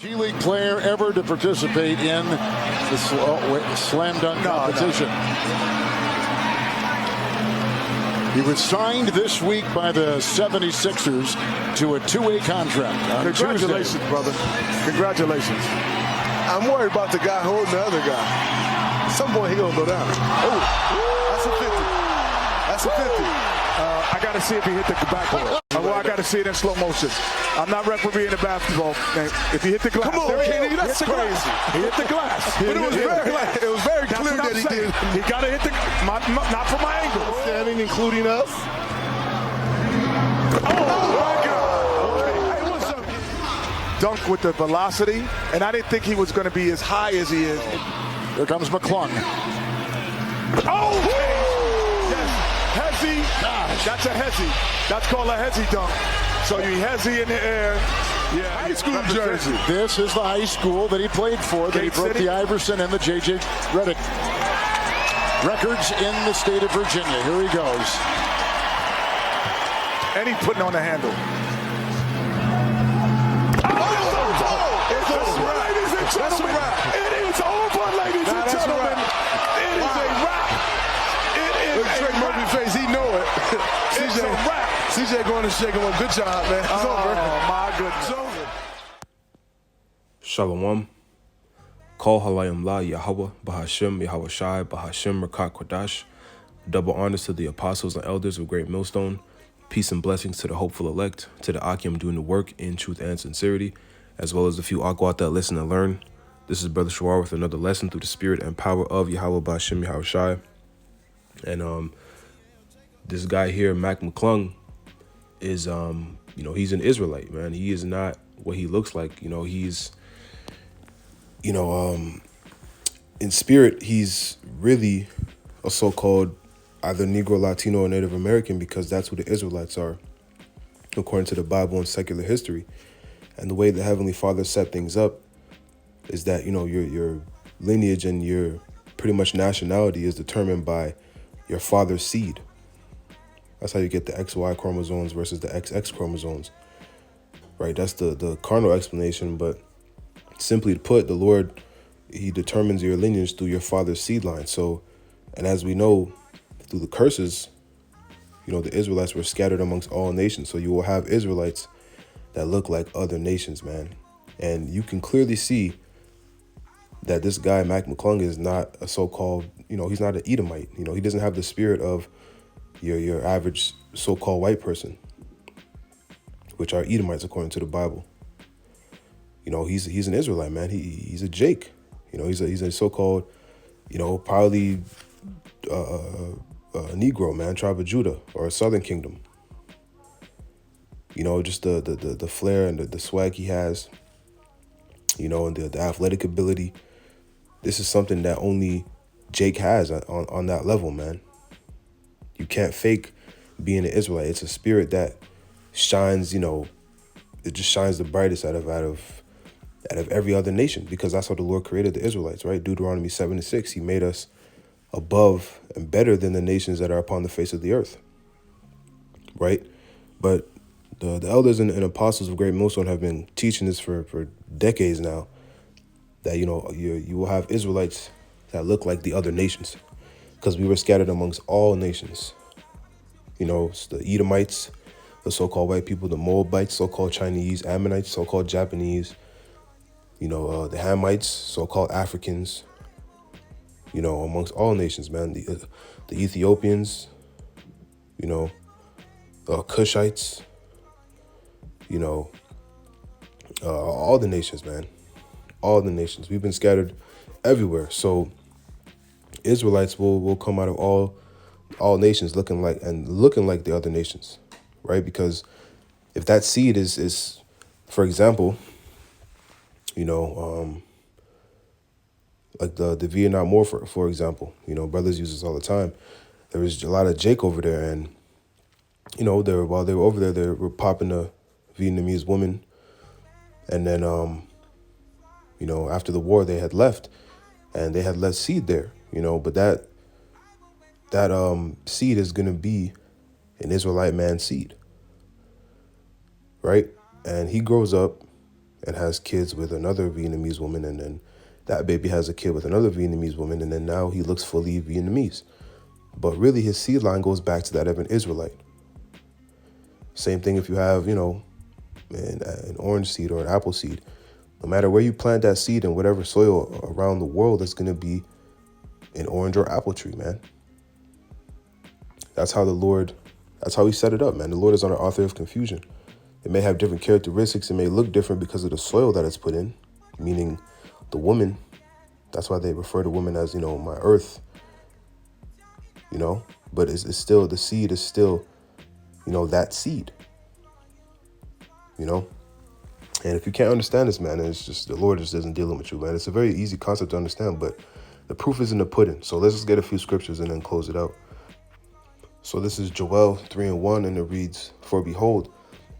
G League player ever to participate in the slam dunk competition. He was signed this week by the 76ers to a two-way contract on Congratulations, Tuesday. brother. Congratulations. I'm worried about the guy holding the other guy. At some point, he gonna go down. Oh, that's a 50. That's a 50. I got to see if he hit the backboard. Well, I got to see it in slow motion. I'm not refereeing the basketball. Man. If he hit the glass, come on, Kenny, that's crazy. He hit the glass. But it was very clear that he did. He got to hit the not from my angle. Standing, including us. Oh my God! Hey, what's up? Dunk with the velocity, and I didn't think he was going to be as high as he is. Here comes McClung. Oh, yes, hezzy. That's a hezzy. That's called a hezzy dunk. So you hezzy in the air. Yeah, high school jersey. This is the high school that he played for, that he broke the Iverson and the J.J. Redick records in the state of Virginia. Here he goes. And he's putting on the handle. That's a wrap. It is over, ladies and gentlemen. It is a wrap. It is a Murphy face, he know it. It's a wrap. CJ going to shake him up. Good job, man. It's over. Oh, my goodness. It's over. Shalom. Kol halayim la Yahweh, Bahashem, Yahweh Shai, Bahashem, Rakat Kodash. Double honors to the apostles and elders of Great Millstone. Peace and blessings to the hopeful elect, to the Akim doing the work in truth and sincerity, as well as the few Akwat that listen and learn. This is Brother Shawar with another lesson through the spirit and power of Yahweh Bahashem, Yahweh Shai. And this guy here, McClung, is, he's an Israelite, man. He is not what he looks like. He's, in spirit, he's really a so-called either Negro, Latino, or Native American, because that's who the Israelites are, according to the Bible and secular history. And the way the Heavenly Father set things up is that, your lineage and your pretty much nationality is determined by your father's seed. That's how you get the XY chromosomes versus the XX chromosomes, right? That's the carnal explanation, but simply put, the Lord, he determines your lineage through your father's seed line. So, and as we know, through the curses, the Israelites were scattered amongst all nations. So you will have Israelites that look like other nations, man. And you can clearly see that this guy, McClung, is not a so-called, he's not an Edomite. He doesn't have the spirit of your average so-called white person, which are Edomites according to the Bible. He's an Israelite, man. He's a Jake. He's a so-called, probably Negro, man, tribe of Judah or a Southern Kingdom. Just the flair and the swag he has, and the athletic ability. This is something that only Jake has on that level, man. You can't fake being an Israelite. It's a spirit that shines, it just shines the brightest out of every other nation, because that's how the Lord created the Israelites, right? Deuteronomy 7:6, he made us above and better than the nations that are upon the face of the earth, right? But the elders and apostles of Great Millstone have been teaching this for decades now, that, you will have Israelites that look like the other nations, because we were scattered amongst all nations. It's the Edomites, the so-called white people, the Moabites, so-called Chinese, Ammonites, so-called Japanese, the Hamites, so-called Africans, amongst all nations, man. The Ethiopians, Cushites, all the nations, man. All the nations. We've been scattered everywhere. So Israelites will come out of all nations looking like the other nations, right? Because if that seed is for example, like the Vietnam War, for example, brothers use this all the time. There was a lot of Jake over there, and while they were over there, they were popping a Vietnamese woman, and then after the war they had left, and they had left seed there, but that seed is gonna be an Israelite man's seed, right? And he grows up and has kids with another Vietnamese woman, and then that baby has a kid with another Vietnamese woman, and then now he looks fully Vietnamese. But really, his seed line goes back to that of an Israelite. Same thing if you have, you know, an orange seed or an apple seed. No matter where you plant that seed in whatever soil around the world, it's going to be an orange or apple tree, man. That's how he set it up, man. The Lord is not an author of confusion. It may have different characteristics. It may look different because of the soil that it's put in, meaning the woman. That's why they refer to women as, you know, my earth, you know, but it's still, the seed is still, you know, that seed, you know. And if you can't understand this, man, it's just the Lord just isn't dealing with you, man. It's a very easy concept to understand, but the proof is in the pudding. So let's just get a few scriptures and then close it out. So this is Joel 3:1, and it reads, "For behold,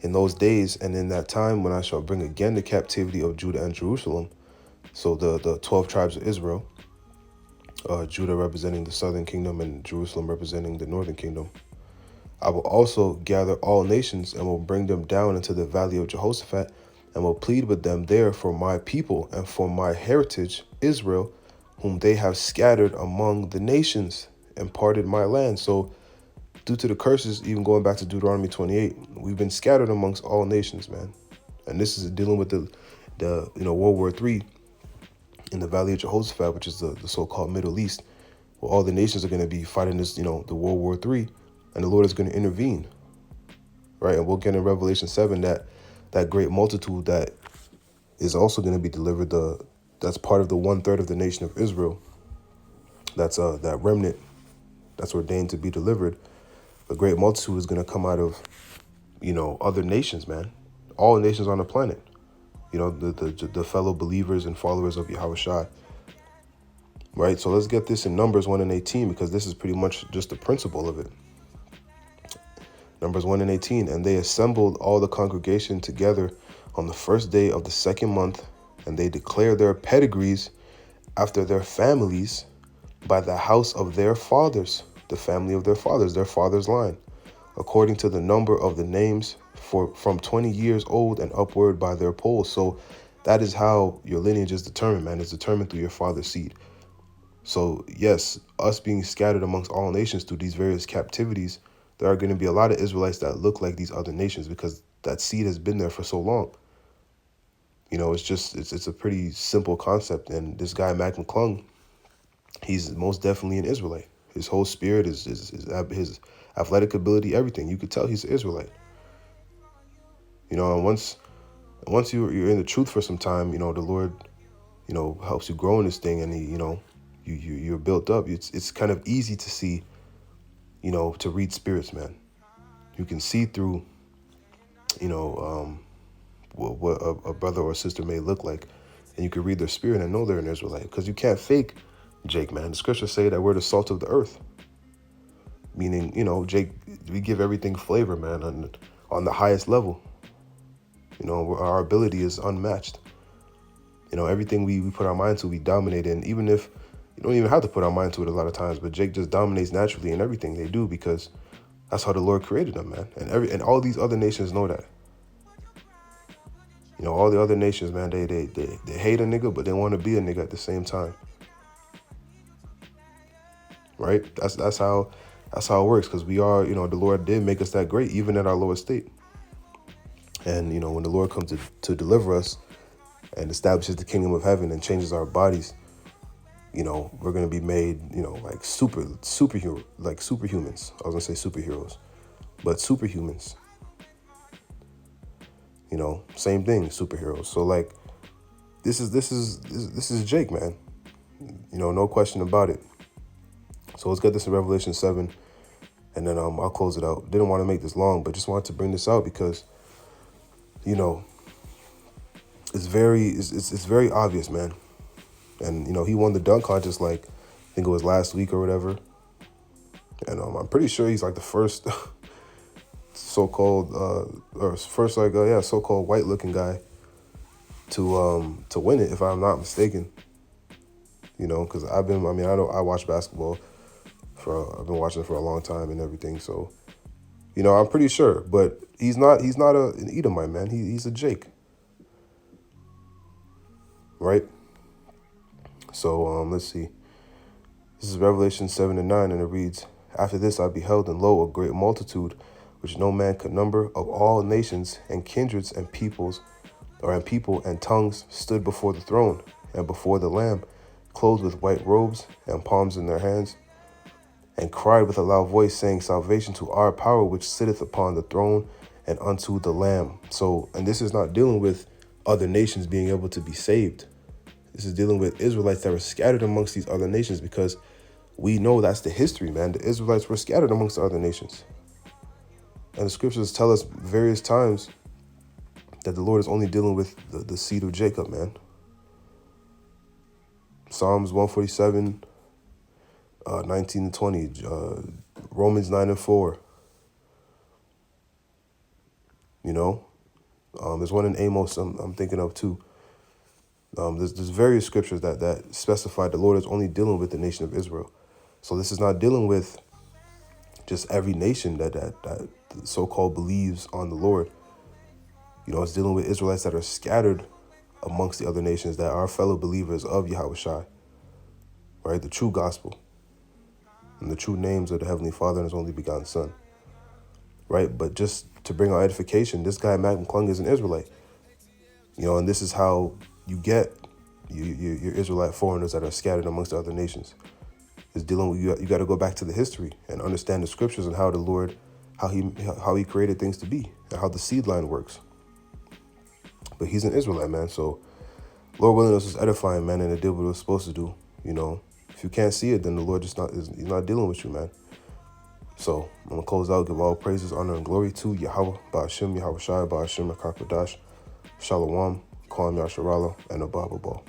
in those days and in that time when I shall bring again the captivity of Judah and Jerusalem," so the 12 tribes of Israel, Judah representing the southern kingdom and Jerusalem representing the northern kingdom, "I will also gather all nations and will bring them down into the valley of Jehoshaphat and will plead with them there for my people and for my heritage, Israel, whom they have scattered among the nations and parted my land." So due to the curses, even going back to Deuteronomy 28, we've been scattered amongst all nations, man. And this is dealing with the World War III in the Valley of Jehoshaphat, which is the so-called Middle East, where all the nations are going to be fighting this, the World War III, and the Lord is going to intervene, right? And we'll get in Revelation 7 that great multitude that is also going to be delivered. That's part of the 1/3 of the nation of Israel. That's that remnant that's ordained to be delivered. The great multitude is going to come out of, other nations, man. All nations on the planet. The fellow believers and followers of Yahushua. Right? So let's get this in Numbers 1:18, because this is pretty much just the principle of it. Numbers 1:18, "And they assembled all the congregation together on the first day of the second month, and they declared their pedigrees after their families by the house of their fathers," the family of their father's line, "according to the number of the names from 20 years old and upward by their polls." So that is how your lineage is determined, man. It's determined through your father's seed. So yes, us being scattered amongst all nations through these various captivities, there are going to be a lot of Israelites that look like these other nations because that seed has been there for so long. It's a pretty simple concept. And this guy, McClung, he's most definitely an Israelite. His whole spirit, his athletic ability, everything. You could tell he's an Israelite. And once you're in the truth for some time, the Lord, helps you grow in this thing, and you're built up. It's kind of easy to see, to read spirits, man. You can see through, what a brother or a sister may look like, and you can read their spirit and know they're an Israelite, because you can't fake Jake, man. The scriptures say that we're the salt of the earth, meaning, Jake, we give everything flavor, man, on the highest level. Our ability is unmatched. Everything we put our mind to, we dominate in, even if you don't even have to put our mind to it a lot of times, but Jake just dominates naturally in everything they do, because that's how the Lord created them, man. And all these other nations know that. All the other nations, man, they hate a nigga, but they want to be a nigga at the same time. Right? That's how it works, because we are, the Lord did make us that great, even at our lowest state. And, when the Lord comes to deliver us and establishes the kingdom of heaven and changes our bodies, we're going to be made, like superhumans. I was going to say superheroes, but superhumans. Same thing, superheroes. So like, this is Jake, man. No question about it. So let's get this in Revelation 7, and then I'll close it out. Didn't want to make this long, but just wanted to bring this out because, it's very obvious, man. And he won the dunk contest, like I think it was last week or whatever. And I'm pretty sure he's like the first so-called so-called white-looking guy to win it, if I'm not mistaken. Because I watch basketball. I've been watching it for a long time and everything. So, I'm pretty sure. But he's not an Edomite, man. He's a Jake. right? So let's see. This is Revelation 7:9, and it reads, "After this I beheld, and lo, a great multitude, which no man could number, of all nations and kindreds and peoples, and people and tongues, stood before the throne and before the Lamb, clothed with white robes and palms in their hands, and cried with a loud voice, saying, Salvation to our power, which sitteth upon the throne, and unto the Lamb." So, and this is not dealing with other nations being able to be saved. This is dealing with Israelites that were scattered amongst these other nations, because we know that's the history, man. The Israelites were scattered amongst the other nations. And the scriptures tell us various times that the Lord is only dealing with the seed of Jacob, man. Psalms 147, 19 and 20, Romans 9 and 4. You know, there's one in Amos I'm thinking of too. There's various scriptures that specify the Lord is only dealing with the nation of Israel. So this is not dealing with just every nation that so-called believes on the Lord. You know, it's dealing with Israelites that are scattered amongst the other nations that are fellow believers of Yahushua, right? The true gospel and the true names of the Heavenly Father and His only begotten Son, right? But just to bring our edification, this guy, McClung, is an Israelite. You know, and this is how you get your Israelite foreigners that are scattered amongst the other nations. Is dealing with you got to go back to the history and understand the scriptures and how the Lord, how he created things to be, and how the seed line works. But he's an Israelite, man. So Lord willing, this is edifying, man, and it did what it was supposed to do. You know, if you can't see it, then the Lord he's not dealing with you, man. So I'm gonna close out, give all praises, honor, and glory to Yahweh, Ba'ashem, Yahushua, Ba'ashem, Akakodash, Shalom, Kwam Yasharala, and Abba.